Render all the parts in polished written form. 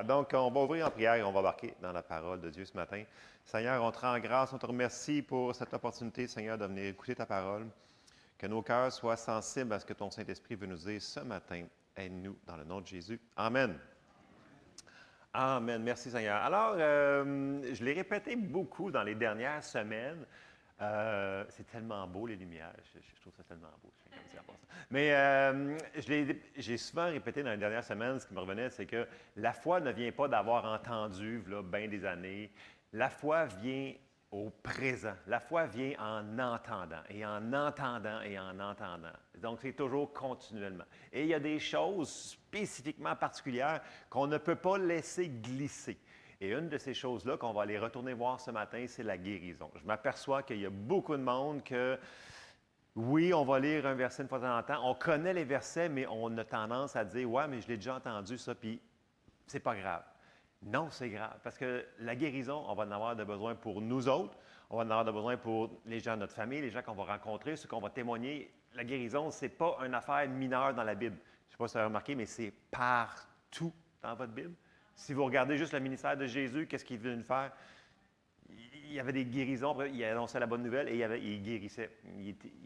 Donc, on va ouvrir en prière et on va embarquer dans la parole de Dieu ce matin. Seigneur, on te rend grâce, on te remercie pour cette opportunité, Seigneur, de venir écouter ta parole. Que nos cœurs soient sensibles à ce que ton Saint-Esprit veut nous dire ce matin. Aide-nous dans le nom de Jésus. Amen. Amen. Merci, Seigneur. Alors, je l'ai répété beaucoup dans les dernières semaines. C'est tellement beau, les lumières. Je trouve ça tellement beau. Je fais comme ça pour ça. Mais j'ai souvent répété dans les dernières semaines, ce qui me revenait, c'est que la foi ne vient pas d'avoir entendu, là, bien des années. La foi vient au présent. La foi vient en entendant, et en entendant, et en entendant. Donc, c'est toujours continuellement. Et il y a des choses spécifiquement particulières qu'on ne peut pas laisser glisser. Et une de ces choses-là qu'on va aller retourner voir ce matin, c'est la guérison. Je m'aperçois qu'il y a beaucoup de monde que, oui, on va lire un verset une fois de temps en temps. On connaît les versets, mais on a tendance à dire, ouais, mais je l'ai déjà entendu ça, puis c'est pas grave. Non, c'est grave, parce que la guérison, on va en avoir de besoin pour nous autres, on va en avoir de besoin pour les gens de notre famille, les gens qu'on va rencontrer, ceux qu'on va témoigner. La guérison, ce n'est pas une affaire mineure dans la Bible. Je ne sais pas si vous avez remarqué, mais c'est partout dans votre Bible. Si vous regardez juste le ministère de Jésus, qu'est-ce qu'il venait faire? Il y avait des guérisons, après, il annonçait la bonne nouvelle et il guérissait.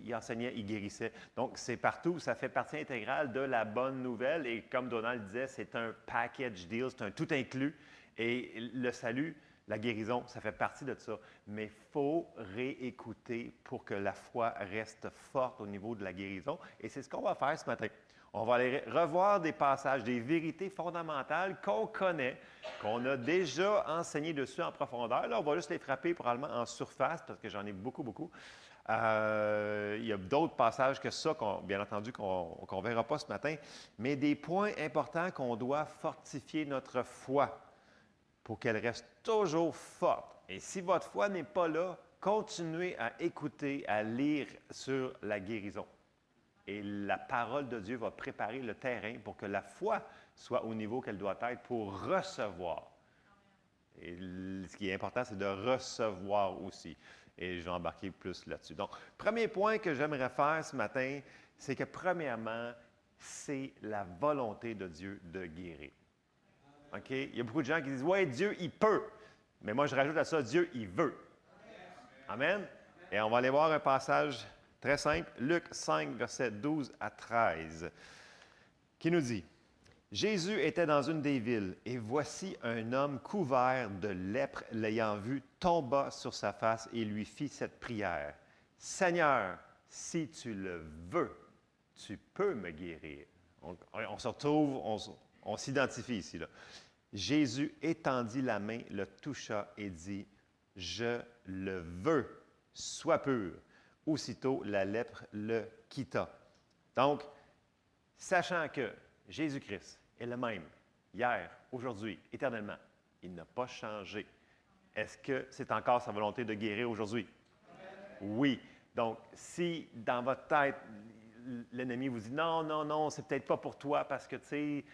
Il enseignait, il guérissait. Donc, c'est partout, ça fait partie intégrale de la bonne nouvelle. Et comme Donald disait, c'est un package deal, c'est un tout inclus. Et le salut, la guérison, ça fait partie de ça. Mais il faut réécouter pour que la foi reste forte au niveau de la guérison. Et c'est ce qu'on va faire ce matin. On va aller revoir des passages, des vérités fondamentales qu'on connaît, qu'on a déjà enseigné dessus en profondeur. Là, on va juste les frapper probablement en surface, parce que j'en ai beaucoup, beaucoup. Il y a d'autres passages que ça, bien entendu, qu'on ne verra pas ce matin, mais des points importants qu'on doit fortifier notre foi pour qu'elle reste toujours forte. Et si votre foi n'est pas là, continuez à écouter, à lire sur la guérison. Et la parole de Dieu va préparer le terrain pour que la foi soit au niveau qu'elle doit être pour recevoir. Et ce qui est important, c'est de recevoir aussi. Et je vais embarquer plus là-dessus. Donc, premier point que j'aimerais faire ce matin, c'est que premièrement, c'est la volonté de Dieu de guérir. OK? Il y a beaucoup de gens qui disent, ouais, Dieu, il peut. Mais moi, je rajoute à ça, Dieu, il veut. Amen? Et on va aller voir un passage très simple, Luc 5, versets 12 à 13, qui nous dit, « Jésus était dans une des villes, et voici un homme couvert de lèpre, l'ayant vu, tomba sur sa face et lui fit cette prière. « Seigneur, si tu le veux, tu peux me guérir. » On se retrouve, on s'identifie ici, là. Jésus étendit la main, le toucha et dit, « Je le veux, sois pur. » Aussitôt, la lèpre le quitta. Donc, sachant que Jésus-Christ est le même, hier, aujourd'hui, éternellement, il n'a pas changé. Est-ce que c'est encore sa volonté de guérir aujourd'hui? Oui. Donc, si dans votre tête, l'ennemi vous dit non, non, non, c'est peut-être pas pour toi parce que, tu sais,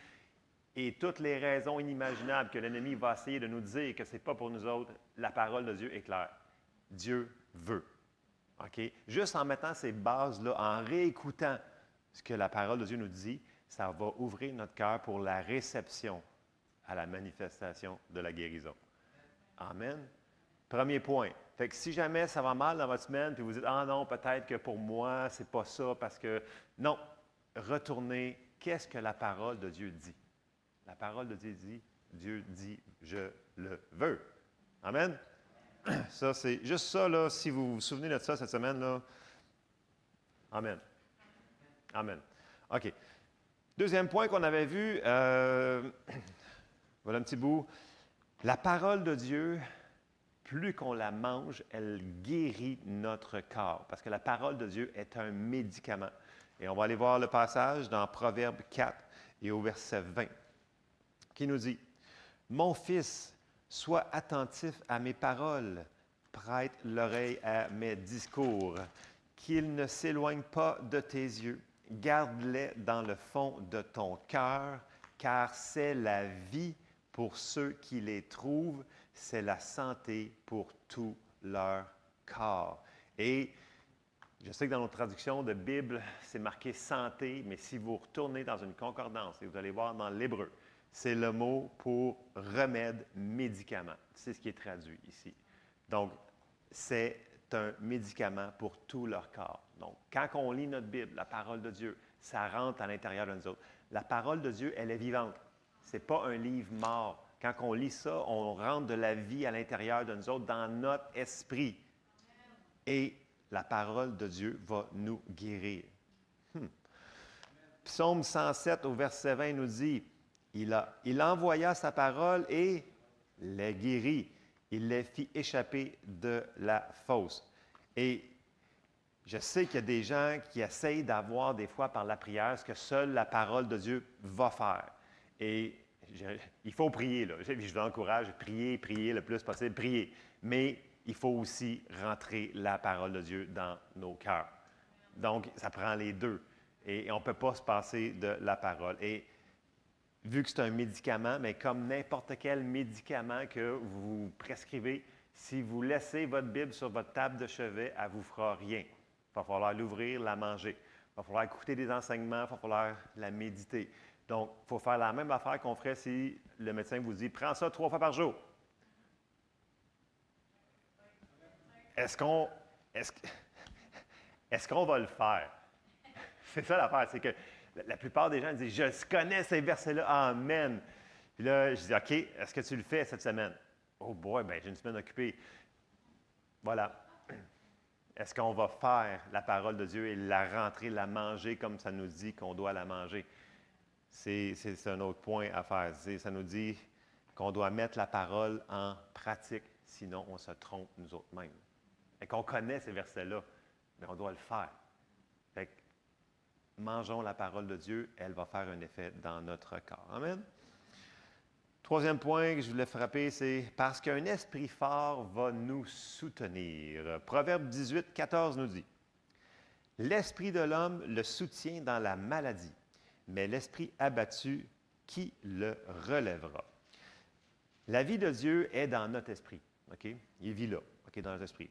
et toutes les raisons inimaginables que l'ennemi va essayer de nous dire que ce n'est pas pour nous autres, la parole de Dieu est claire. Dieu veut. OK? Juste en mettant ces bases-là, en réécoutant ce que la parole de Dieu nous dit, ça va ouvrir notre cœur pour la réception à la manifestation de la guérison. Amen. Premier point. Fait que si jamais ça va mal dans votre semaine, puis vous dites, ah non, peut-être que pour moi, c'est pas ça, parce que... Non, retournez, qu'est-ce que la parole de Dieu dit? La parole de Dieu dit, je le veux. Amen. Ça, c'est juste ça, là, si vous vous souvenez de ça cette semaine, là. Amen. Amen. OK. Deuxième point qu'on avait vu, voilà un petit bout. La parole de Dieu, plus qu'on la mange, elle guérit notre corps, parce que la parole de Dieu est un médicament. Et on va aller voir le passage dans Proverbe 4 et au verset 20, qui nous dit, « Mon fils, sois attentif à mes paroles, prête l'oreille à mes discours, qu'ils ne s'éloignent pas de tes yeux. Garde-les dans le fond de ton cœur, car c'est la vie pour ceux qui les trouvent, c'est la santé pour tout leur corps. » Et je sais que dans nos traductions de Bible, c'est marqué santé, mais si vous retournez dans une concordance et vous allez voir dans l'hébreu, c'est le mot pour remède, médicament. C'est ce qui est traduit ici. Donc, c'est un médicament pour tout leur corps. Donc, quand on lit notre Bible, la parole de Dieu, ça rentre à l'intérieur de nous autres. La parole de Dieu, elle est vivante. Ce n'est pas un livre mort. Quand on lit ça, on rentre de la vie à l'intérieur de nous autres, dans notre esprit. Et la parole de Dieu va nous guérir. Psaume 107 au verset 20 nous dit, il envoya sa parole et les guérit. Il les fit échapper de la fosse. Et je sais qu'il y a des gens qui essayent d'avoir des fois par la prière ce que seule la parole de Dieu va faire. Et il faut prier, là. Je vous encourage, prier le plus possible, prier. Mais il faut aussi rentrer la parole de Dieu dans nos cœurs. Donc, ça prend les deux. Et on ne peut pas se passer de la parole. Et vu que c'est un médicament, mais comme n'importe quel médicament que vous prescrivez, si vous laissez votre Bible sur votre table de chevet, elle ne vous fera rien. Il va falloir l'ouvrir, la manger. Il va falloir écouter des enseignements, il va falloir la méditer. Donc, il faut faire la même affaire qu'on ferait si le médecin vous dit « Prends ça 3 fois par jour ». Est-ce qu'on va le faire? C'est ça l'affaire, c'est que la plupart des gens disent « Je connais ces versets-là, amen ». Puis là, je dis « OK, est-ce que tu le fais cette semaine? » « Oh boy, bien, j'ai une semaine occupée. » Voilà. Est-ce qu'on va faire la parole de Dieu et la rentrer, la manger comme ça nous dit qu'on doit la manger? C'est un autre point à faire. Ça nous dit qu'on doit mettre la parole en pratique, sinon on se trompe nous autres mêmes. Et qu'on connaît ces versets-là, mais on doit le faire. Fait que, mangeons la parole de Dieu, elle va faire un effet dans notre corps. Amen. Troisième point que je voulais frapper, c'est « Parce qu'un esprit fort va nous soutenir ». Proverbe 18, 14 nous dit « L'esprit de l'homme le soutient dans la maladie, mais l'esprit abattu, qui le relèvera? » La vie de Dieu est dans notre esprit. Okay? Il vit là, okay, dans notre esprit.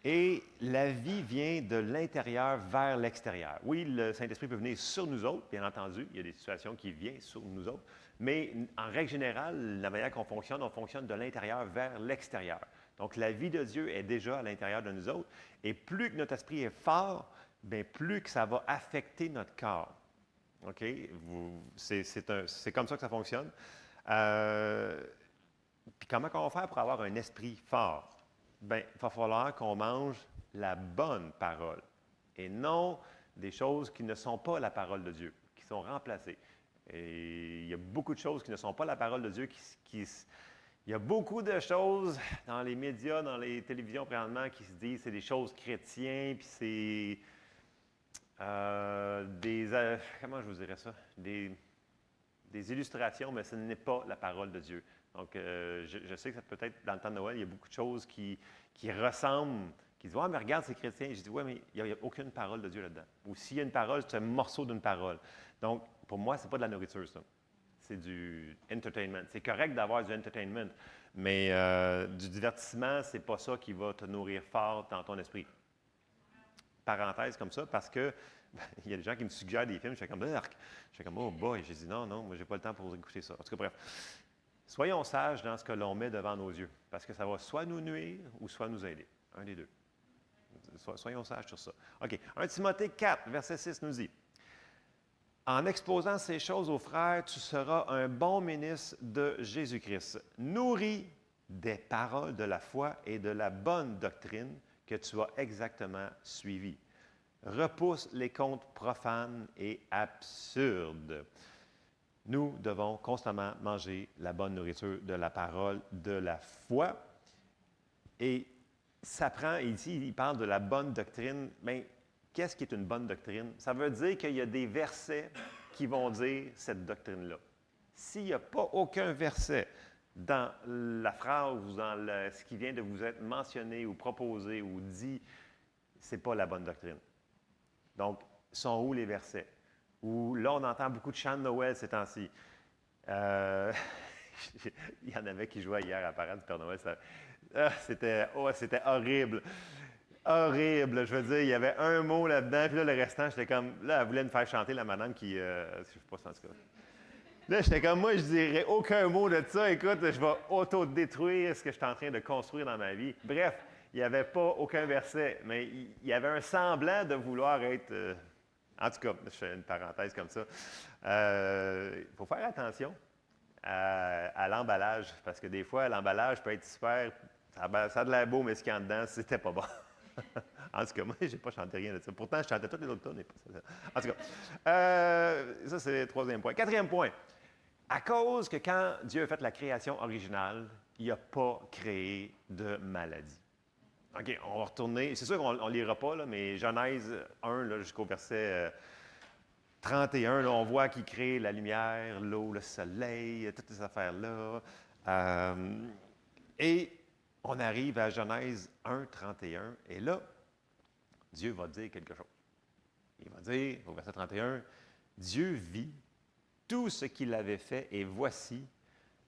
Et la vie vient de l'intérieur vers l'extérieur. Oui, le Saint-Esprit peut venir sur nous autres, bien entendu. Il y a des situations qui viennent sur nous autres. Mais en règle générale, la manière qu'on fonctionne, on fonctionne de l'intérieur vers l'extérieur. Donc, la vie de Dieu est déjà à l'intérieur de nous autres. Et plus que notre esprit est fort, bien, plus que ça va affecter notre corps. OK? C'est comme ça que ça fonctionne. Puis comment on va faire pour avoir un esprit fort? Bien, il va falloir qu'on mange la bonne parole et non des choses qui ne sont pas la parole de Dieu, qui sont remplacées. Et il y a beaucoup de choses qui ne sont pas la parole de Dieu. Il y a beaucoup de choses dans les médias, dans les télévisions présentement qui se disent que c'est des choses chrétiennes, puis c'est comment je vous dirais ça? Des illustrations, mais ce n'est pas la parole de Dieu. Donc, je sais que ça peut être, dans le temps de Noël, il y a beaucoup de choses qui ressemblent, qui disent « Ouais, mais regarde, c'est chrétien. » Je dis « Oui, mais il n'y a aucune parole de Dieu là-dedans. » Ou s'il y a une parole, c'est un morceau d'une parole. Donc, pour moi, ce n'est pas de la nourriture, ça. C'est du entertainment. C'est correct d'avoir du entertainment, mais du divertissement, ce n'est pas ça qui va te nourrir fort dans ton esprit. Parenthèse comme ça, parce que il y a des gens qui me suggèrent des films, je fais comme « Oh boy! » J'ai dit « Non, moi, je n'ai pas le temps pour écouter ça. » En tout cas, bref. Soyons sages dans ce que l'on met devant nos yeux, parce que ça va soit nous nuire ou soit nous aider. Un des deux. Soyons sages sur ça. OK. 1 Timothée 4, verset 6 nous dit « En exposant ces choses aux frères, tu seras un bon ministre de Jésus-Christ, nourri des paroles de la foi et de la bonne doctrine que tu as exactement suivies. Repousse les contes profanes et absurdes. » Nous devons constamment manger la bonne nourriture de la parole, de la foi. Et ça prend, ici, il parle de la bonne doctrine. Mais qu'est-ce qui est une bonne doctrine? Ça veut dire qu'il y a des versets qui vont dire cette doctrine-là. S'il n'y a pas aucun verset dans la phrase ou dans ce qui vient de vous être mentionné ou proposé ou dit, ce n'est pas la bonne doctrine. Donc, sont où les versets? Où là, on entend beaucoup de chants de Noël ces temps-ci. Il y en avait qui jouaient hier à la parade du Père Noël. C'était horrible. Horrible. Je veux dire, il y avait un mot là-dedans, puis là, le restant, j'étais comme... Là, elle voulait me faire chanter la madame qui... je ne sais pas si en tout cas... Là, j'étais comme moi, je dirais aucun mot de ça. Écoute, je vais auto-détruire ce que je suis en train de construire dans ma vie. Bref, il n'y avait pas aucun verset, mais il y avait un semblant de vouloir être... en tout cas, je fais une parenthèse comme ça. Il faut faire attention à l'emballage, parce que des fois, l'emballage peut être super... Ça a de l'air beau, mais ce qu'il y a en dedans, c'était pas bon. En tout cas, moi, je n'ai pas chanté rien de ça. Pourtant, je chantais toutes les autres tonnes. En tout cas, ça, c'est le troisième point. Quatrième point. À cause que quand Dieu a fait la création originale, il n'a pas créé de maladie. OK, on va retourner. C'est sûr qu'on ne lira pas, là, mais Genèse 1 là, jusqu'au verset 31, là, on voit qu'il crée la lumière, l'eau, le soleil, toutes ces affaires-là. Et on arrive à Genèse 1, 31, et là, Dieu va dire quelque chose. Il va dire, au verset 31, Dieu vit tout ce qu'il avait fait, et voici,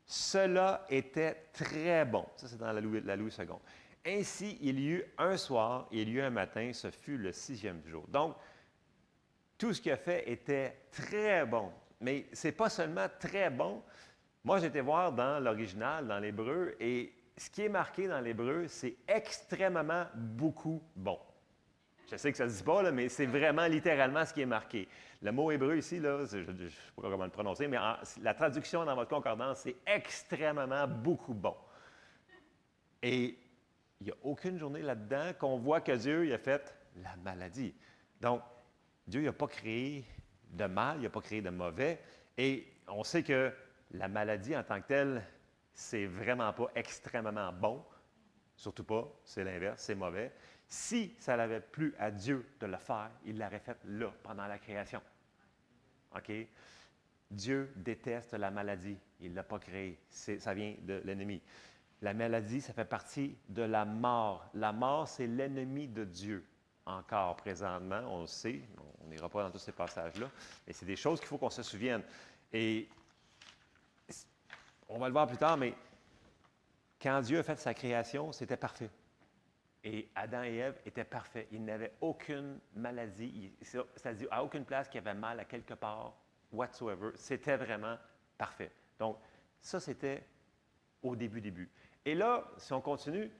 cela était très bon. Ça, c'est dans la Louis II. Ainsi, il y eut un soir, et il y eut un matin, ce fut le 6e jour. Donc, tout ce qu'il a fait était très bon. Mais ce n'est pas seulement très bon. Moi, j'ai été voir dans l'original, dans l'hébreu, et ce qui est marqué dans l'hébreu, c'est extrêmement beaucoup bon. Je sais que ça ne se dit pas, là, mais c'est vraiment littéralement ce qui est marqué. Le mot hébreu ici, là, je ne sais pas comment le prononcer, mais la traduction dans votre concordance, c'est extrêmement beaucoup bon. Et il n'y a aucune journée là-dedans qu'on voit que Dieu il a fait la maladie. Donc, Dieu n'a pas créé de mal, il n'a pas créé de mauvais. Et on sait que la maladie en tant que telle, c'est vraiment pas extrêmement bon. Surtout pas, c'est l'inverse, c'est mauvais. Si ça n'avait plu à Dieu de le faire, il l'aurait fait là, pendant la création. OK? Dieu déteste la maladie. Il ne l'a pas créée. Ça vient de l'ennemi. La maladie, ça fait partie de la mort. La mort, c'est l'ennemi de Dieu. Encore présentement, on le sait. On n'ira pas dans tous ces passages-là. Mais c'est des choses qu'il faut qu'on se souvienne. Et on va le voir plus tard, mais quand Dieu a fait sa création, c'était parfait. Et Adam et Ève étaient parfaits. Ils n'avaient aucune maladie. C'est-à-dire, à aucune place qu'il y avait mal à quelque part, whatsoever. C'était vraiment parfait. Donc, ça, c'était au début. Et là, si on continue,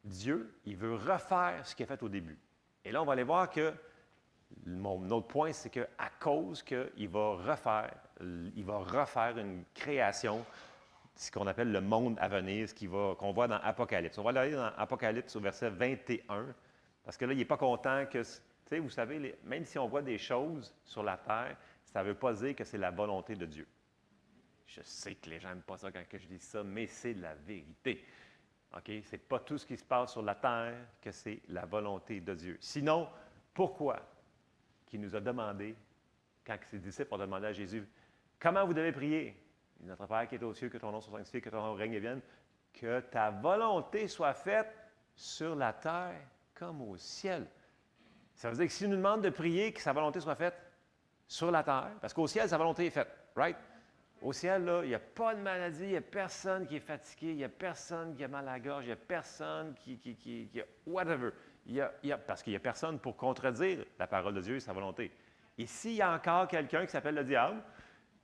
Dieu, il veut refaire ce qu'il a fait au début. Et là, on va aller voir que mon autre point, c'est qu'à cause qu'il va refaire une création, ce qu'on appelle le monde à venir, qu'on voit dans Apocalypse. On va aller dans Apocalypse au verset 21, parce que là, il n'est pas content que, tu sais, vous savez, même si on voit des choses sur la terre, ça ne veut pas dire que c'est la volonté de Dieu. Je sais que les gens n'aiment pas ça quand je dis ça, mais c'est la vérité. OK? Ce n'est pas tout ce qui se passe sur la terre que c'est la volonté de Dieu. Sinon, pourquoi qu'il nous a demandé, quand ses disciples ont demandé à Jésus, « Comment vous devez prier? » Notre Père qui est aux cieux, que ton nom soit sanctifié, que ton nom règne et vienne, que ta volonté soit faite sur la terre comme au ciel. Ça veut dire que s'il nous demande de prier, que sa volonté soit faite sur la terre, parce qu'au ciel, sa volonté est faite, right? Au ciel, là, il n'y a pas de maladie, il n'y a personne qui est fatigué, il n'y a personne qui a mal à la gorge, il n'y a personne qui a whatever. Parce qu'il n'y a personne pour contredire la parole de Dieu et sa volonté. Ici, il y a encore quelqu'un qui s'appelle le diable,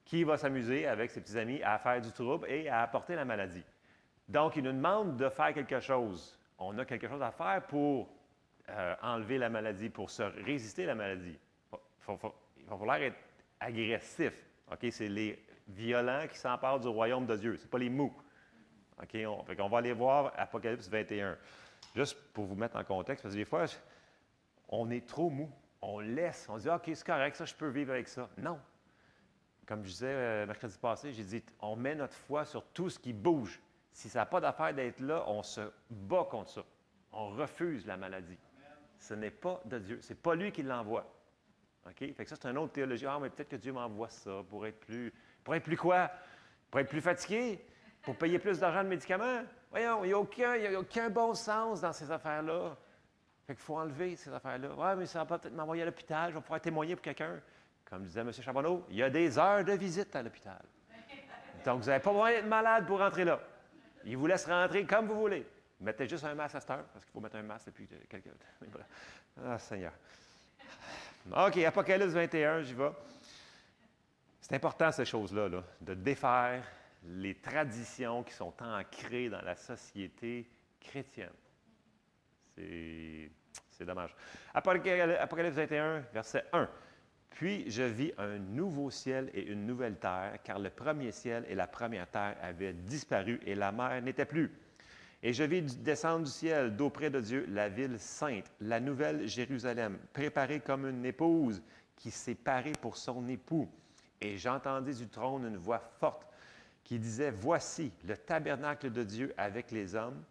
qui va s'amuser avec ses petits amis à faire du trouble et à apporter la maladie. Donc, il nous demande de faire quelque chose. On a quelque chose à faire pour enlever la maladie, pour se résister à la maladie. Il va falloir être agressif. OK? C'est les violents qui s'emparent du royaume de Dieu. Ce n'est pas les mous. OK? On va aller voir Apocalypse 21. Juste pour vous mettre en contexte, parce que des fois, on est trop mou. On laisse. On dit, OK, c'est correct, ça, je peux vivre avec ça. Non. Comme je disais mercredi passé, j'ai dit, on met notre foi sur tout ce qui bouge. Si ça n'a pas d'affaire d'être là, on se bat contre ça. On refuse la maladie. Amen. Ce n'est pas de Dieu. Ce n'est pas lui qui l'envoie. OK? Fait que ça, c'est une autre théologie. Ah, mais peut-être que Dieu m'envoie ça pour être plus... Pour être plus quoi? Pour être plus fatigué? Pour payer plus d'argent de médicaments? Voyons, il n'y a aucun bon sens dans ces affaires-là. Fait qu'il faut enlever ces affaires-là. Ouais, mais ça va peut-être m'envoyer à l'hôpital. Je vais pouvoir témoigner pour quelqu'un. Comme disait M. Charbonneau, il y a des heures de visite à l'hôpital. Donc, vous n'avez pas besoin d'être malade pour rentrer là. Il vous laisse rentrer comme vous voulez. Mettez juste un masque à cette heure, parce qu'il faut mettre un masque depuis quelques temps. Ah, Seigneur. OK, Apocalypse 21, j'y vais. C'est important, ces choses-là, là, de défaire les traditions qui sont ancrées dans la société chrétienne. C'est dommage. Apocalypse 21, verset 1. Puis je vis un nouveau ciel et une nouvelle terre, car le premier ciel et la première terre avaient disparu et la mer n'était plus. Et je vis descendre du ciel, d'auprès de Dieu, la ville sainte, la nouvelle Jérusalem, préparée comme une épouse qui s'est parée pour son époux. Et j'entendis du trône une voix forte qui disait, « Voici le tabernacle de Dieu avec les hommes.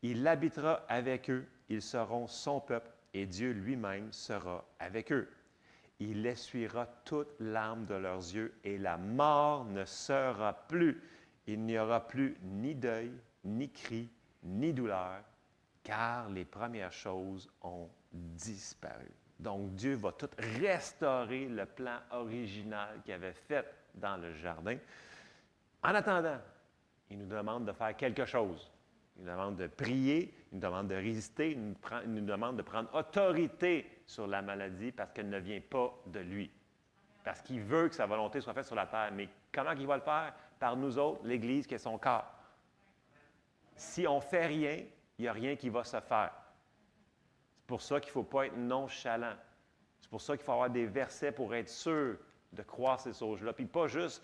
Il habitera avec eux, ils seront son peuple, et Dieu lui-même sera avec eux. Il essuiera toute larme de leurs yeux, et la mort ne sera plus. Il n'y aura plus ni deuil, ni cri, ni douleur, car les premières choses ont disparu. » Donc, Dieu va tout restaurer le plan original qu'il avait fait dans le jardin. En attendant, il nous demande de faire quelque chose. Il nous demande de prier, il nous demande de résister, il nous demande de prendre autorité sur la maladie parce qu'elle ne vient pas de lui. Parce qu'il veut que sa volonté soit faite sur la terre. Mais comment il va le faire? Par nous autres, l'Église qui est son corps. Si on ne fait rien, il n'y a rien qui va se faire. C'est pour ça qu'il ne faut pas être nonchalant. C'est pour ça qu'il faut avoir des versets pour être sûr de croire ces choses-là. Puis pas juste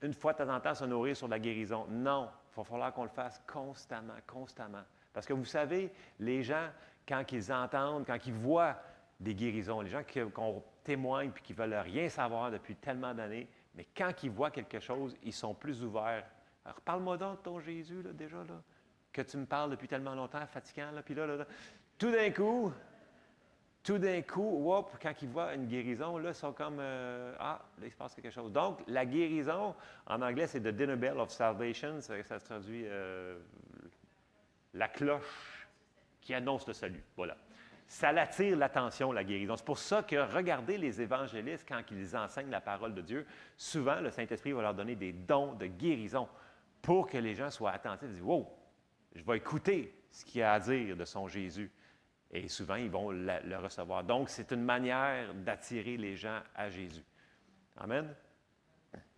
une fois de temps en temps se nourrir sur la guérison. Non, il va falloir qu'on le fasse constamment, constamment. Parce que vous savez, les gens, quand ils entendent, quand ils voient des guérisons, les gens qu'on témoigne puis qui ne veulent rien savoir depuis tellement d'années, mais quand ils voient quelque chose, ils sont plus ouverts. Alors, parle-moi donc de ton Jésus, là, déjà, là, que tu me parles depuis tellement longtemps, fatigant, là, puis là. Tout d'un coup, whoop, quand ils voient une guérison, là, ils sont comme, là, il se passe quelque chose. Donc, la guérison, en anglais, c'est the dinner bell of salvation, ça se traduit la cloche qui annonce le salut. Voilà. Ça attire l'attention, la guérison. C'est pour ça que regardez les évangélistes, quand ils enseignent la parole de Dieu, souvent, le Saint-Esprit va leur donner des dons de guérison pour que les gens soient attentifs et disent, wow, je vais écouter ce qu'il a à dire de son Jésus. Et souvent, ils vont le recevoir. Donc, c'est une manière d'attirer les gens à Jésus. Amen.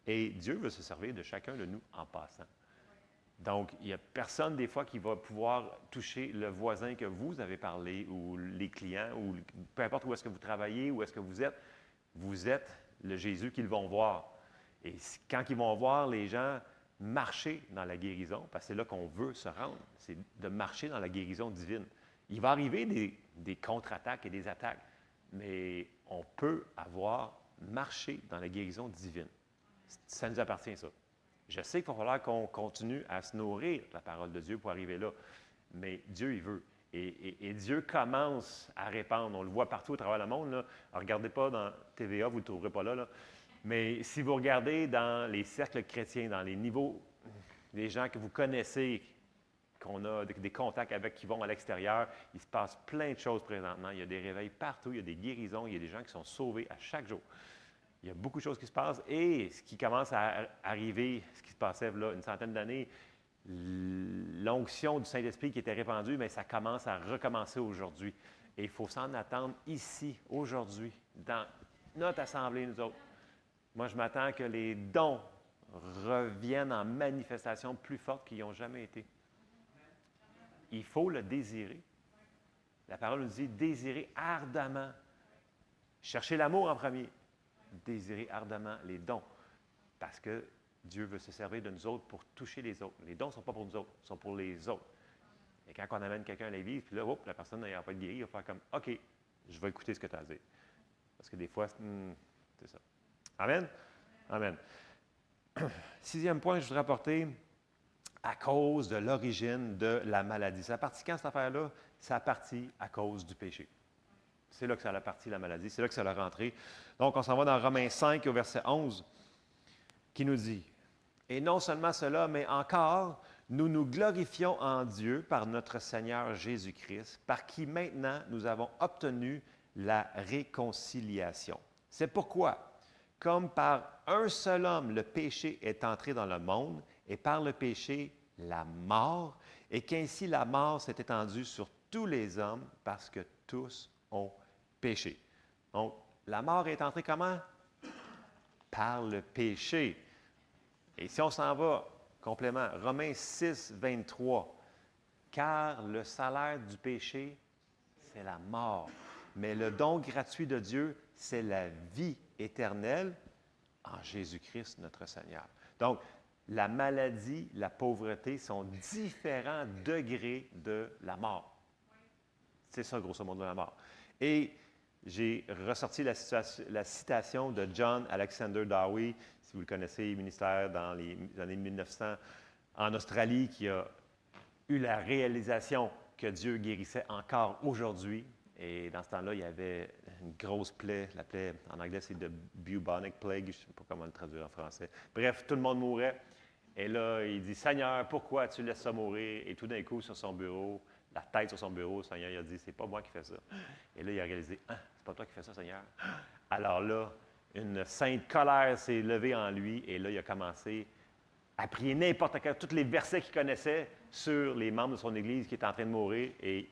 Et Dieu veut se servir de chacun de nous en passant. Donc, il n'y a personne des fois qui va pouvoir toucher le voisin que vous avez parlé ou les clients ou peu importe où est-ce que vous travaillez, où est-ce que vous êtes le Jésus qu'ils vont voir. Et quand ils vont voir les gens marcher dans la guérison, parce que c'est là qu'on veut se rendre, c'est de marcher dans la guérison divine. Il va arriver des contre-attaques et des attaques, mais on peut avoir marché dans la guérison divine. Ça nous appartient, ça. Je sais qu'il va falloir qu'on continue à se nourrir de la parole de Dieu pour arriver là, mais Dieu, il veut. Et Dieu commence à répandre. On le voit partout à travers le monde. Là. Alors, regardez pas dans TVA, vous ne le trouverez pas là. Mais si vous regardez dans les cercles chrétiens, dans les niveaux des gens que vous connaissez, qu'on a des contacts avec qui vont à l'extérieur, il se passe plein de choses présentement. Il y a des réveils partout, il y a des guérisons, il y a des gens qui sont sauvés à chaque jour. Il y a beaucoup de choses qui se passent et ce qui commence à arriver, ce qui se passait là une centaine d'années, l'onction du Saint-Esprit qui était répandue, mais ça commence à recommencer aujourd'hui. Et il faut s'en attendre ici, aujourd'hui, dans notre assemblée, nous autres. Moi, je m'attends que les dons reviennent en manifestation plus forte qu'ils n'ont jamais été. Il faut le désirer. La parole nous dit « désirer ardemment ». Chercher l'amour en premier. Désirer ardemment les dons. Parce que Dieu veut se servir de nous autres pour toucher les autres. Les dons ne sont pas pour nous autres, ils sont pour les autres. Et quand on amène quelqu'un à l'église, puis là, la personne n'ayant pas de guéri, il va faire comme « OK, je vais écouter ce que tu as à dire. » Parce que des fois, c'est ça. Amen? Amen. 6e point, je voudrais apporter à cause de l'origine de la maladie. Ça a parti quand, cette affaire-là? Ça a parti à cause du péché. C'est là que ça a parti, la maladie. C'est là que ça a rentré. Donc, on s'en va dans Romains 5, au verset 11, qui nous dit, « Et non seulement cela, mais encore, nous nous glorifions en Dieu par notre Seigneur Jésus-Christ, par qui maintenant nous avons obtenu la réconciliation. C'est pourquoi, comme par un seul homme, le péché est entré dans le monde, et par le péché, la mort, et qu'ainsi la mort s'est étendue sur tous les hommes, parce que tous ont péché. » Donc, la mort est entrée comment? par le péché. Et si on s'en va, complément, Romains 6, 23, car le salaire du péché, c'est la mort. Mais le don gratuit de Dieu, c'est la vie éternelle en Jésus-Christ, notre Seigneur. Donc, la maladie, la pauvreté sont différents degrés de la mort. C'est ça, grosso modo, la mort. Et j'ai ressorti la citation de John Alexander Dowie, si vous le connaissez, ministère dans les années 1900 en Australie, qui a eu la réalisation que Dieu guérissait encore aujourd'hui. Et dans ce temps-là, il y avait une grosse plaie. La plaie, en anglais, c'est de bubonic plague. Je ne sais pas comment le traduire en français. Bref, tout le monde mourait. Et là, il dit, « Seigneur, pourquoi tu laisses ça mourir? » Et tout d'un coup, sur son bureau, la tête sur son bureau, le Seigneur il a dit, « C'est pas moi qui fais ça. » Et là, il a réalisé, « Ah, c'est pas toi qui fais ça, Seigneur. » Alors là, une sainte colère s'est levée en lui. Et là, il a commencé à prier n'importe quel, tous les versets qu'il connaissait sur les membres de son Église qui étaient en train de mourir. Et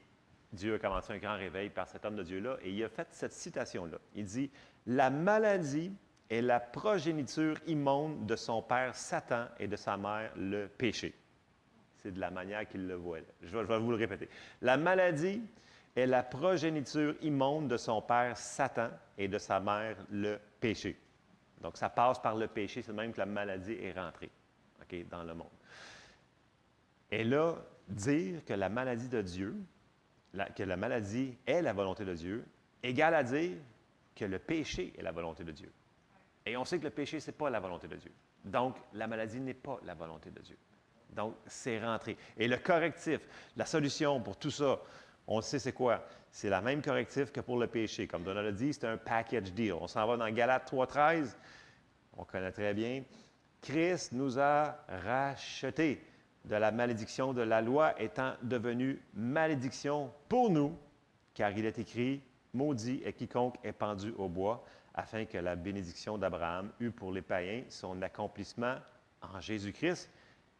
Dieu a commencé un grand réveil par cet homme de Dieu-là. Et il a fait cette citation-là. Il dit, « La maladie est la progéniture immonde de son père Satan et de sa mère le péché. » C'est de la manière qu'il le voit. Je vais vous le répéter. La maladie est la progéniture immonde de son père Satan et de sa mère le péché. Donc, ça passe par le péché, c'est même que la maladie est rentrée dans le monde. Et là, dire que la maladie de Dieu, que la maladie est la volonté de Dieu, égale à dire que le péché est la volonté de Dieu. Et on sait que le péché, ce n'est pas la volonté de Dieu. Donc, la maladie n'est pas la volonté de Dieu. Donc, c'est rentré. Et le correctif, la solution pour tout ça, on sait c'est quoi? C'est la même correctif que pour le péché. Comme Donald a dit, c'est un package deal. On s'en va dans Galates 3,13. On connaît très bien. Christ nous a rachetés de la malédiction de la loi étant devenue malédiction pour nous, car il est écrit, « Maudit est quiconque est pendu au bois », afin que la bénédiction d'Abraham eût pour les païens son accomplissement en Jésus-Christ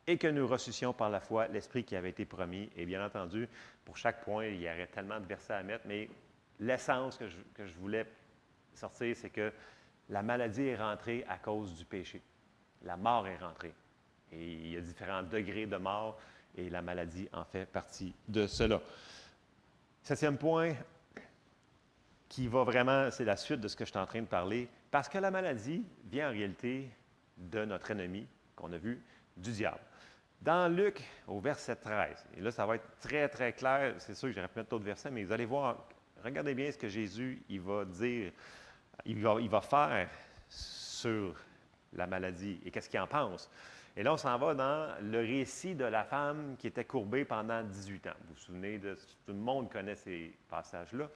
et que nous ressuscions par la foi l'Esprit qui avait été promis. Et bien entendu, pour chaque point, il y aurait tellement de versets à mettre, mais l'essence que je voulais sortir, c'est que la maladie est rentrée à cause du péché. La mort est rentrée. Et il y a différents degrés de mort et la maladie en fait partie de cela. 7e point, qui va vraiment, c'est la suite de ce que je suis en train de parler, parce que la maladie vient en réalité de notre ennemi, qu'on a vu, du diable. Dans Luc, au verset 13, et là, ça va être très, très clair, c'est sûr que j'aurais pu mettre d'autres versets, mais vous allez voir, regardez bien ce que Jésus, il va dire, il va faire sur la maladie et qu'est-ce qu'il en pense. Et là, on s'en va dans le récit de la femme qui était courbée pendant 18 ans. Vous vous souvenez de tout le monde connaît ces passages-là.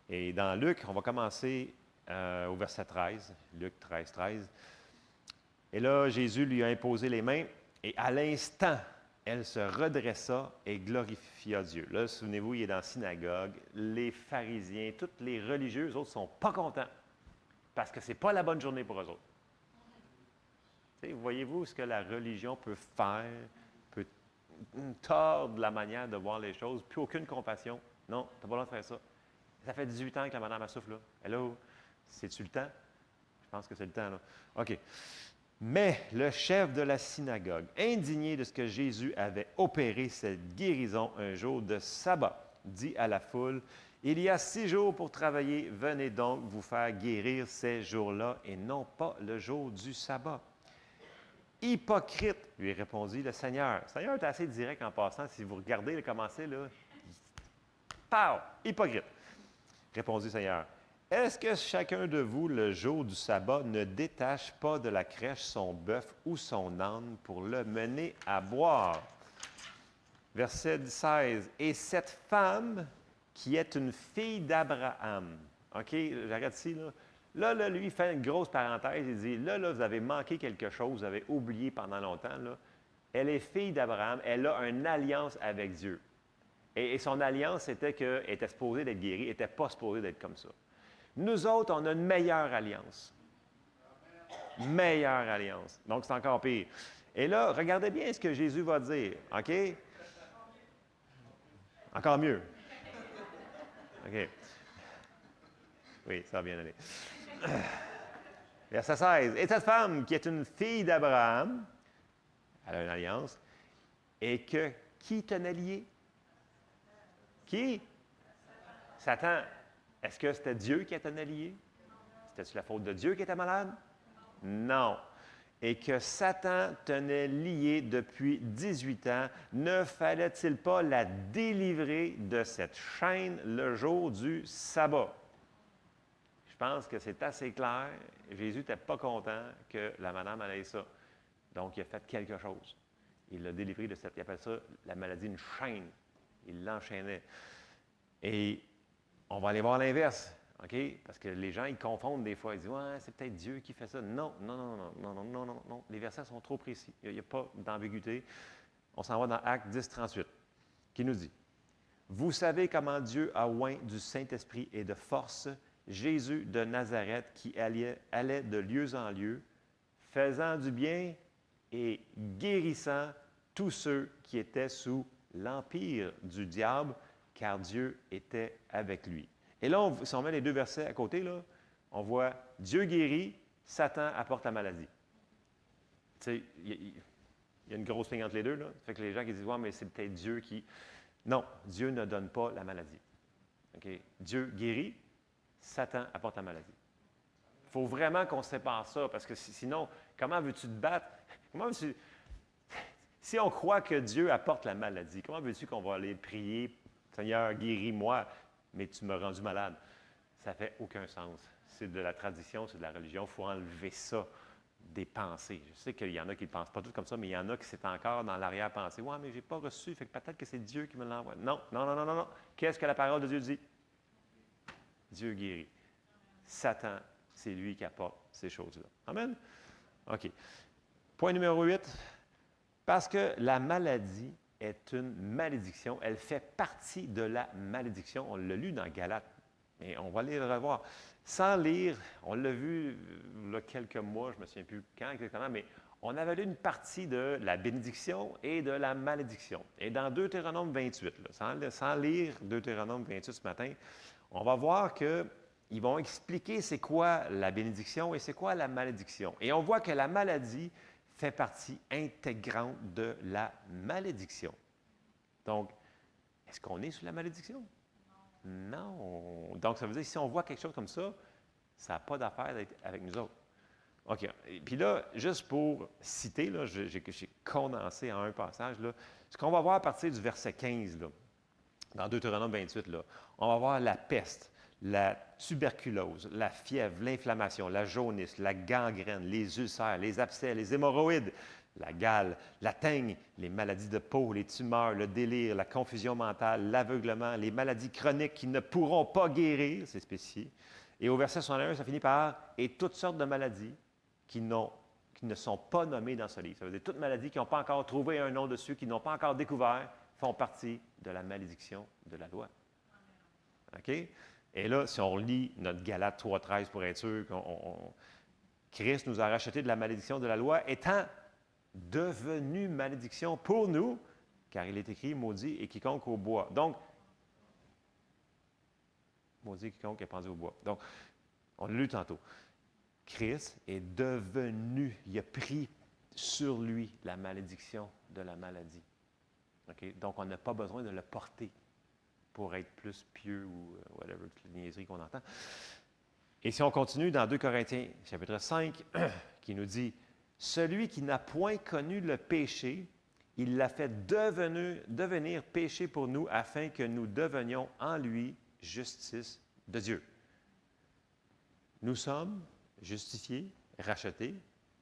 Et dans Luc, on va commencer au verset 13, Luc 13, 13. Et là, Jésus lui a imposé les mains, et à l'instant, elle se redressa et glorifia Dieu. Là, souvenez-vous, il est dans la synagogue. Les pharisiens, tous les religieux, eux autres, ne sont pas contents, parce que ce n'est pas la bonne journée pour eux autres. Voyez-vous ce que la religion peut faire, peut tordre la manière de voir les choses, plus aucune compassion. Non, tu n'as pas le droit de faire ça. Ça fait 18 ans que la madame a souffle là. Hello, c'est-tu le temps? Je pense que c'est le temps, là. OK. Mais le chef de la synagogue, indigné de ce que Jésus avait opéré cette guérison un jour de sabbat, dit à la foule, « Il y a 6 jours pour travailler, venez donc vous faire guérir ces jours-là et non pas le jour du sabbat. » « Hypocrite, lui répondit le Seigneur. Le Seigneur est assez direct en passant. Si vous regardez le commencer, là, pow! Hypocrite, répondit le Seigneur. Est-ce que chacun de vous, le jour du sabbat, ne détache pas de la crèche son bœuf ou son âne pour le mener à boire? Verset 16. Et cette femme qui est une fille d'Abraham. OK, j'arrête ici, là. Là, lui, il fait une grosse parenthèse. Il dit, là, vous avez manqué quelque chose, vous avez oublié pendant longtemps. Là. Elle est fille d'Abraham, elle a une alliance avec Dieu. Et son alliance, c'était qu'elle était supposée d'être guérie, elle n'était pas supposée d'être comme ça. Nous autres, on a une meilleure alliance. Meilleure alliance. Donc, c'est encore pire. Et là, regardez bien ce que Jésus va dire. OK? Encore mieux. OK. Oui, ça va bien aller. Verset 16. Et cette femme, qui est une fille d'Abraham, elle a une alliance, et que qui tenait lié? Qui? Satan. Est-ce que c'était Dieu qui tenait lié? C'était-tu la faute de Dieu qui était malade? Non. Et que Satan tenait lié depuis 18 ans, ne fallait-il pas la délivrer de cette chaîne le jour du sabbat? Je pense que c'est assez clair. Jésus n'était pas content que la madame ait ça. Donc, il a fait quelque chose. Il l'a délivré de cette, il appelle ça la maladie, une chaîne. Il l'enchaînait. Et on va aller voir l'inverse. OK? Parce que les gens, ils confondent des fois. Ils disent, ouais, c'est peut-être Dieu qui fait ça. Non, non, non, non, non, non, non, non, non. Les versets sont trop précis. Il n'y a pas d'ambiguïté. On s'en va dans Actes 10, 38, qui nous dit, vous savez comment Dieu a oint du Saint-Esprit et de force Jésus de Nazareth qui allait de lieu en lieu, faisant du bien et guérissant tous ceux qui étaient sous l'empire du diable, car Dieu était avec lui. Et là, si on met les deux versets à côté, là, on voit Dieu guérit, Satan apporte la maladie. Tu sais, il y a une grosse ligne entre les deux, là. Ça fait que les gens qui disent, ouais, mais c'est peut-être Dieu qui. Non, Dieu ne donne pas la maladie. Okay? Dieu guérit, Satan apporte la maladie. Il faut vraiment qu'on sépare ça, parce que sinon, comment veux-tu te battre? Comment veux-tu. Si on croit que Dieu apporte la maladie, comment veux-tu qu'on va aller prier, Seigneur, guéris-moi, mais tu m'as rendu malade? Ça ne fait aucun sens. C'est de la tradition, c'est de la religion. Il faut enlever ça des pensées. Je sais qu'il y en a qui ne pensent pas tout comme ça, mais il y en a qui c'est encore dans l'arrière-pensée. Ouais, mais je n'ai pas reçu, fait que peut-être que c'est Dieu qui me l'envoie. Non, non, non, non, non, non. Qu'est-ce que la parole de Dieu dit? Dieu guérit. Satan, c'est lui qui apporte ces choses-là. Amen? OK. Point numéro 8. Parce que la maladie est une malédiction. Elle fait partie de la malédiction. On l'a lu dans Galates, mais on va aller le revoir. Sans lire, on l'a vu il y a quelques mois, je ne me souviens plus quand exactement, mais on avait lu une partie de la bénédiction et de la malédiction. Et dans Deutéronome 28, là, sans lire Deutéronome 28 ce matin, on va voir qu'ils vont expliquer c'est quoi la bénédiction et c'est quoi la malédiction. Et on voit que la maladie fait partie intégrante de la malédiction. Donc, est-ce qu'on est sous la malédiction? Non. Donc, ça veut dire que si on voit quelque chose comme ça, ça n'a pas d'affaire d'être avec nous autres. OK. Et puis là, juste pour citer, là, j'ai condensé en un passage, là, ce qu'on va voir à partir du verset 15, là, dans Deutéronome 28, là, on va voir la peste, la tuberculose, la fièvre, l'inflammation, la jaunisse, la gangrène, les ulcères, les abcès, les hémorroïdes, la gale, la teigne, les maladies de peau, les tumeurs, le délire, la confusion mentale, l'aveuglement, les maladies chroniques qui ne pourront pas guérir, c'est spécifié. Et au verset 61, ça finit par « et toutes sortes de maladies qui ne sont pas nommées dans ce livre ». Ça veut dire toutes maladies qui n'ont pas encore trouvé un nom dessus, qui n'ont pas encore découvert, font partie de la malédiction de la loi. OK? Et là, si on lit notre Galates 3.13 pour être sûr Christ nous a racheté de la malédiction de la loi, étant devenu malédiction pour nous, car il est écrit, maudit et quiconque au bois. Donc, maudit et quiconque est pendu au bois. Donc, on l'a lu tantôt. Christ est devenu, il a pris sur lui la malédiction de la maladie. Okay? Donc, on n'a pas besoin de le porter pour être plus pieux ou whatever, toutes les niaiseries qu'on entend. Et si on continue dans 2 Corinthiens, chapitre 5, qui nous dit « Celui qui n'a point connu le péché, il l'a fait devenir péché pour nous, afin que nous devenions en lui justice de Dieu. » Nous sommes justifiés, rachetés.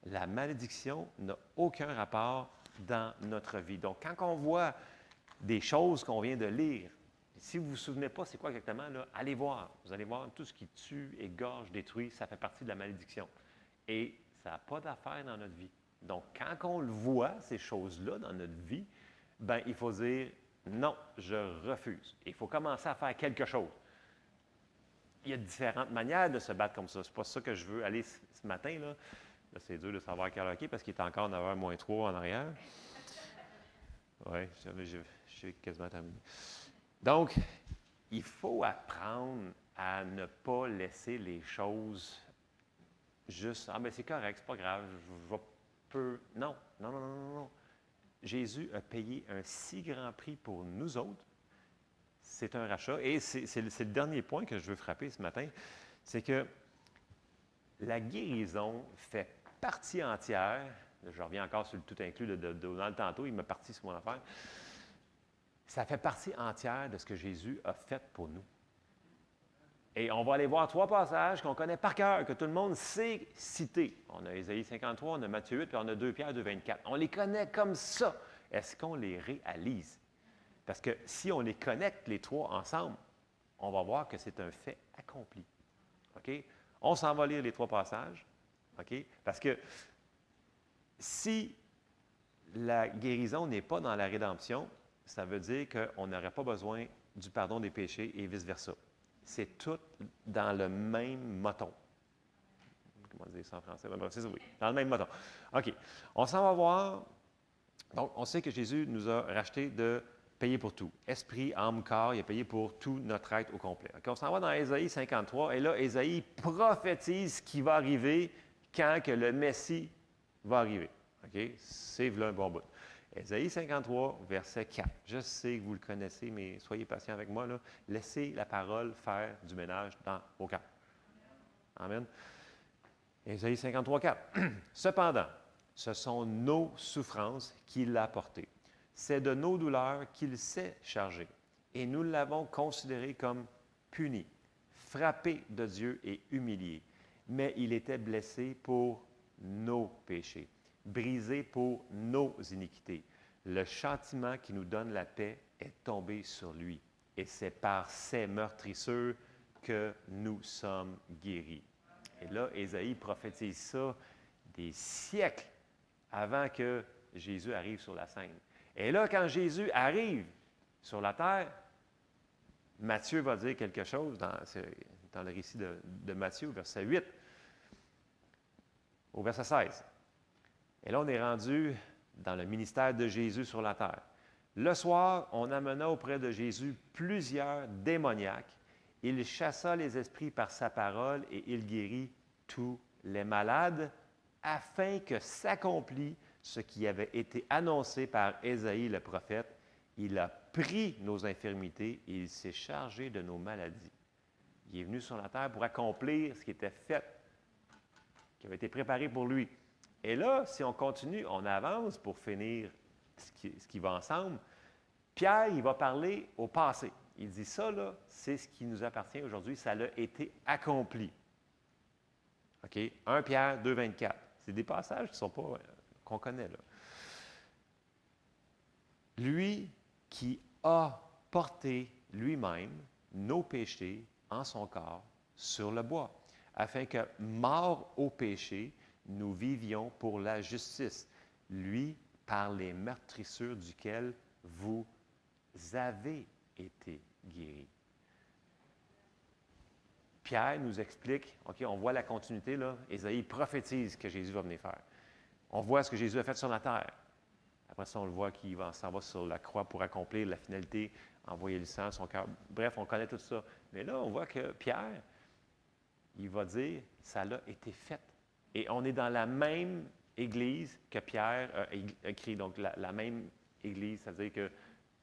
La malédiction n'a aucun rapport dans notre vie. Donc, quand on voit des choses qu'on vient de lire, si vous ne vous souvenez pas c'est quoi exactement, là, allez voir. Vous allez voir tout ce qui tue, égorge, détruit, ça fait partie de la malédiction. Et ça n'a pas d'affaire dans notre vie. Donc, quand on le voit, ces choses-là, dans notre vie, bien, il faut dire non, je refuse. Il faut commencer à faire quelque chose. Il y a différentes manières de se battre comme ça. C'est pas ça que je veux aller ce matin, là. Là, c'est dur de savoir quelle heure il est parce qu'il est encore 9h moins 3 en arrière. Oui, j'ai quasiment terminé. Donc, il faut apprendre à ne pas laisser les choses juste, ah, mais c'est correct, c'est pas grave, je vais peu. Non, non, non, non, non, non. Jésus a payé un si grand prix pour nous autres. C'est un rachat. Et c'est le dernier point que je veux frapper ce matin, c'est que la guérison fait partie entière, je reviens encore sur le tout inclus de Donald tantôt, il m'a parti sur mon affaire, ça fait partie entière de ce que Jésus a fait pour nous. Et on va aller voir 3 passages qu'on connaît par cœur, que tout le monde sait citer. On a Ésaïe 53, on a Matthieu 8, puis on a 2 Pierre 2, 24. On les connaît comme ça. Est-ce qu'on les réalise? Parce que si on les connecte, les 3 ensemble, on va voir que c'est un fait accompli. OK? On s'en va lire les 3 passages. OK? Parce que si la guérison n'est pas dans la rédemption, ça veut dire qu'on n'aurait pas besoin du pardon des péchés et vice-versa. C'est tout dans le même moton. Comment dire ça en français? C'est ça, oui, dans le même moton. OK. On s'en va voir. Donc, on sait que Jésus nous a racheté de payer pour tout. Esprit, âme, corps, il a payé pour tout notre être au complet. OK, on s'en va dans Ésaïe 53, et là, Ésaïe prophétise ce qui va arriver quand que le Messie va arriver. OK? C'est là un bon bout. Ésaïe 53, verset 4. Je sais que vous le connaissez, mais soyez patient avec moi, là. Laissez la parole faire du ménage dans vos cœurs. Amen. Ésaïe 53, 4. Cependant, ce sont nos souffrances qu'il a portées. C'est de nos douleurs qu'il s'est chargé. Et nous l'avons considéré comme puni, frappé de Dieu et humilié. Mais il était blessé pour nos péchés, brisé pour nos iniquités. Le châtiment qui nous donne la paix est tombé sur lui. Et c'est par ses meurtrissures que nous sommes guéris. Et là, Ésaïe prophétise ça des siècles avant que Jésus arrive sur la scène. Et là, quand Jésus arrive sur la terre, Matthieu va dire quelque chose dans le récit de Matthieu, verset 8, au verset 16. Et là, on est rendu dans le ministère de Jésus sur la terre. Le soir, on amena auprès de Jésus plusieurs démoniaques. Il chassa les esprits par sa parole et il guérit tous les malades, afin que s'accomplisse ce qui avait été annoncé par Ésaïe le prophète. Il a pris nos infirmités et il s'est chargé de nos maladies. Il est venu sur la terre pour accomplir ce qui était fait, qui avait été préparé pour lui. Et là, si on continue, on avance pour finir ce qui va ensemble. Pierre, il va parler au passé. Il dit ça, là, c'est ce qui nous appartient aujourd'hui, ça a été accompli. OK? 1 Pierre 2, 24. C'est des passages qui sont pas, qu'on connaît, là. Lui qui a porté lui-même nos péchés en son corps sur le bois, afin que, morts au péché, nous vivions pour la justice. Lui, par les meurtrissures duquel vous avez été guéris. Pierre nous explique, OK, on voit la continuité, là. Ésaïe prophétise que Jésus va venir faire. On voit ce que Jésus a fait sur la terre. Après ça, on le voit qu'il s'en va sur la croix pour accomplir la finalité, envoyer le sang, son cœur. Bref, on connaît tout ça. Mais là, on voit que Pierre, il va dire, ça a été fait. Et on est dans la même Église que Pierre a écrit. Donc, la même Église, c'est-à-dire que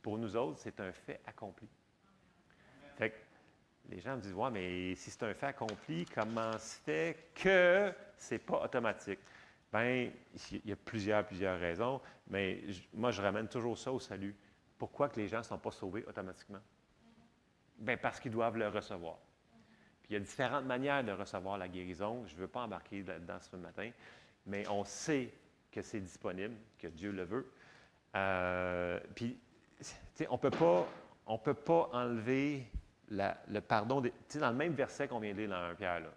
pour nous autres, c'est un fait accompli. Fait que les gens me disent, ouais, mais si c'est un fait accompli, comment se fait que c'est pas automatique? Bien, il y a plusieurs raisons, mais moi, je ramène toujours ça au salut. Pourquoi que les gens ne sont pas sauvés automatiquement? Bien, parce qu'ils doivent le recevoir. Puis il y a différentes manières de recevoir la guérison. Je ne veux pas embarquer là-dedans ce matin, mais on sait que c'est disponible, que Dieu le veut. Puis, tu sais, on ne peut pas enlever le pardon. Tu sais, dans le même verset qu'on vient de lire dans 1 Pierre, là,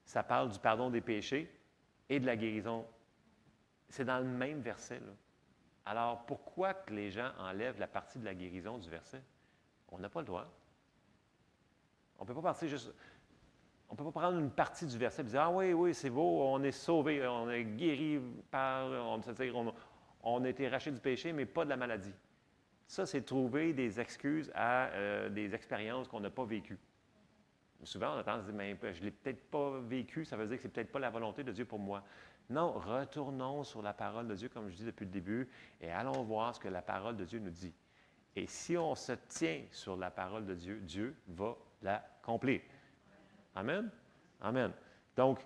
ça parle du pardon des péchés et de la guérison. C'est dans le même verset, là. Alors, pourquoi que les gens enlèvent la partie de la guérison du verset? On n'a pas le droit. On ne peut pas partir juste... On ne peut pas prendre une partie du verset et dire « Ah oui, c'est beau, on est sauvé, on est guéri par... On a été racheté du péché, mais pas de la maladie. » Ça, c'est trouver des excuses à des expériences qu'on n'a pas vécues. souvent, on a tendance à dire, mais je ne l'ai peut-être pas vécu, ça veut dire que ce n'est peut-être pas la volonté de Dieu pour moi. Non, retournons sur la parole de Dieu, comme je dis depuis le début, et allons voir ce que la parole de Dieu nous dit. Et si on se tient sur la parole de Dieu, Dieu va l'accomplir. Amen? Amen. Donc,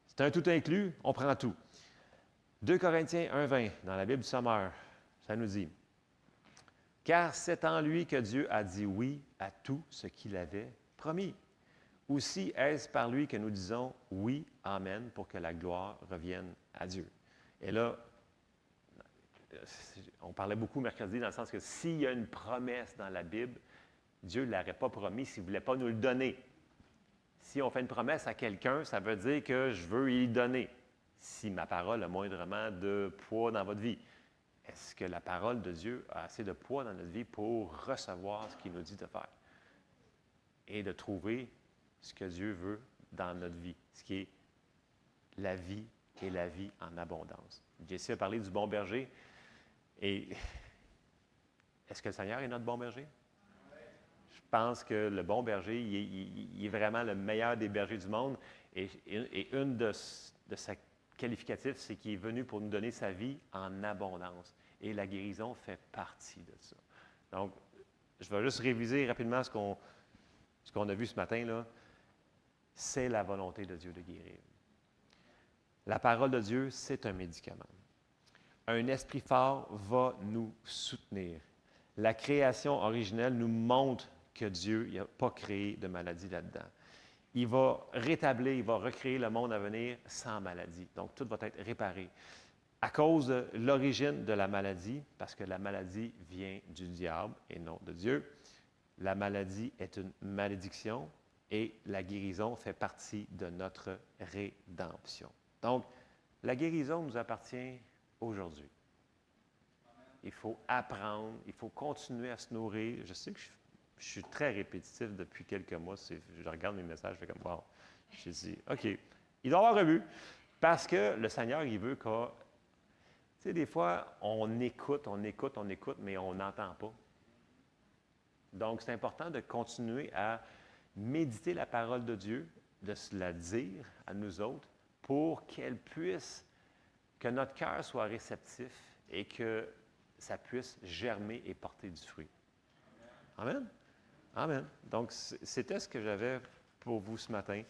c'est un tout inclus, on prend tout. 2 Corinthiens 1,20, dans la Bible du Sommeur, ça nous dit, « Car c'est en lui que Dieu a dit oui à tout ce qu'il avait promis. Aussi est-ce par lui que nous disons oui, amen, pour que la gloire revienne à Dieu. » Et là, on parlait beaucoup mercredi dans le sens que s'il y a une promesse dans la Bible, Dieu ne l'aurait pas promis s'il ne voulait pas nous le donner. Si on fait une promesse à quelqu'un, ça veut dire que je veux y donner. Si ma parole a moindrement de poids dans votre vie, est-ce que la parole de Dieu a assez de poids dans notre vie pour recevoir ce qu'il nous dit de faire et de trouver ce que Dieu veut dans notre vie, ce qui est la vie et la vie en abondance. Jessie a parlé du bon berger. Et est-ce que le Seigneur est notre bon berger? Je pense que le bon berger, il est vraiment le meilleur des bergers du monde. Et une de ses qualificatifs, c'est qu'il est venu pour nous donner sa vie en abondance. Et la guérison fait partie de ça. Donc, je vais juste réviser rapidement ce qu'on a vu ce matin, là. C'est la volonté de Dieu de guérir. La parole de Dieu, c'est un médicament. Un esprit fort va nous soutenir. La création originelle nous montre que Dieu n'a pas créé de maladie là-dedans. Il va rétablir, il va recréer le monde à venir sans maladie. Donc, tout va être réparé. À cause de l'origine de la maladie, parce que la maladie vient du diable et non de Dieu, la maladie est une malédiction et la guérison fait partie de notre rédemption. Donc, la guérison nous appartient aujourd'hui. Il faut apprendre, il faut continuer à se nourrir. Je sais que je suis très répétitif depuis quelques mois. Je regarde mes messages, je fais comme, wow. Je dis, OK, il doit avoir revu. Parce que le Seigneur, il veut que, tu sais, des fois, on écoute, mais on n'entend pas. Donc, c'est important de continuer à méditer la parole de Dieu, de se la dire à nous autres, pour qu'elle puisse, que notre cœur soit réceptif et que ça puisse germer et porter du fruit. Amen? Amen. Donc, c'était ce que j'avais pour vous ce matin.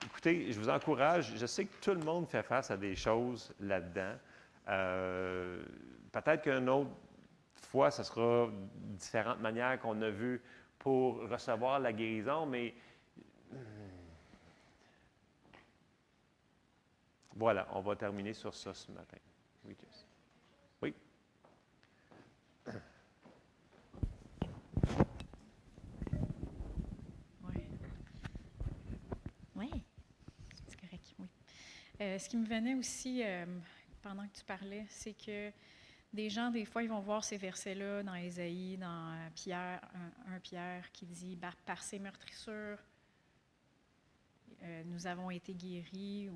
Écoutez, je vous encourage, je sais que tout le monde fait face à des choses là-dedans. Peut-être qu'une autre fois, ce sera différentes manières qu'on a vues pour recevoir la guérison, mais voilà, on va terminer sur ça ce matin. Oui, Jess. Oui. Oui, c'est correct, oui. Ce qui me venait aussi pendant que tu parlais, c'est que des gens, des fois, ils vont voir ces versets-là dans Ésaïe, dans Pierre, 1 Pierre, qui dit « Par ses meurtrissures, nous avons été guéris ».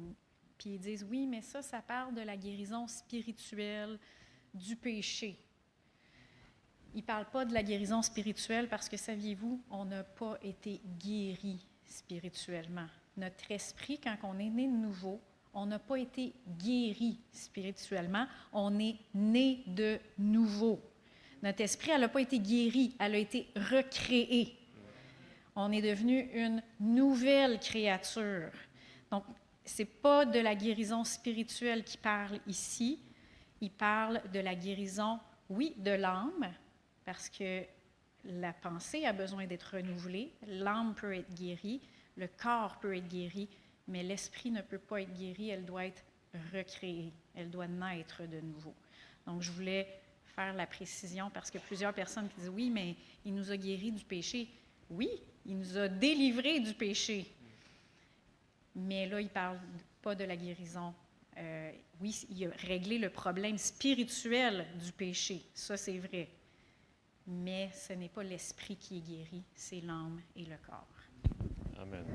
Puis ils disent « Oui, mais ça parle de la guérison spirituelle du péché ». Ils ne parlent pas de la guérison spirituelle parce que, saviez-vous, on n'a pas été guéris spirituellement. Notre esprit, quand on est né de nouveau, on n'a pas été guéri spirituellement, on est né de nouveau. Notre esprit, elle n'a pas été guérie, elle a été recréée. On est devenu une nouvelle créature. Donc, ce n'est pas de la guérison spirituelle qu'il parle ici, il parle de la guérison, oui, de l'âme, parce que la pensée a besoin d'être renouvelée, l'âme peut être guérie, le corps peut être guéri, mais l'esprit ne peut pas être guéri, elle doit être recréée, elle doit naître de nouveau. Donc, je voulais faire la précision parce que plusieurs personnes qui disent « Oui, mais il nous a guéris du péché. » Oui, il nous a délivrés du péché. Mais là, il ne parle pas de la guérison. Oui, il a réglé le problème spirituel du péché, ça c'est vrai. Mais ce n'est pas l'esprit qui est guéri, c'est l'âme et le corps. Amen.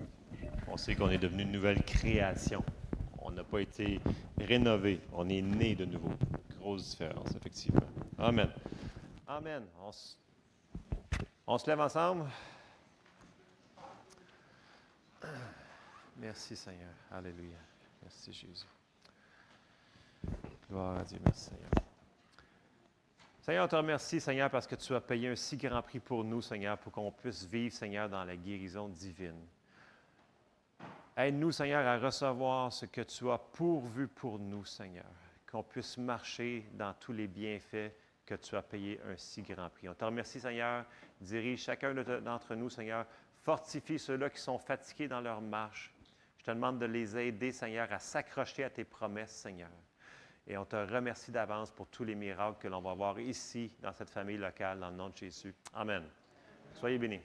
On sait qu'on est devenu une nouvelle création. On n'a pas été rénové, on est né de nouveau. Grosse différence, effectivement. Amen. Amen. On se lève ensemble. Merci, Seigneur. Alléluia. Merci, Jésus. Gloire à Dieu. Merci, Seigneur. Seigneur, on te remercie, Seigneur, parce que tu as payé un si grand prix pour nous, Seigneur, pour qu'on puisse vivre, Seigneur, dans la guérison divine. Aide-nous, Seigneur, à recevoir ce que tu as pourvu pour nous, Seigneur, qu'on puisse marcher dans tous les bienfaits que tu as payé un si grand prix. On te remercie, Seigneur. Dirige chacun d'entre nous, Seigneur. Fortifie ceux-là qui sont fatigués dans leur marche. Je te demande de les aider, Seigneur, à s'accrocher à tes promesses, Seigneur. Et on te remercie d'avance pour tous les miracles que l'on va voir ici, dans cette famille locale, dans le nom de Jésus. Amen. Soyez bénis.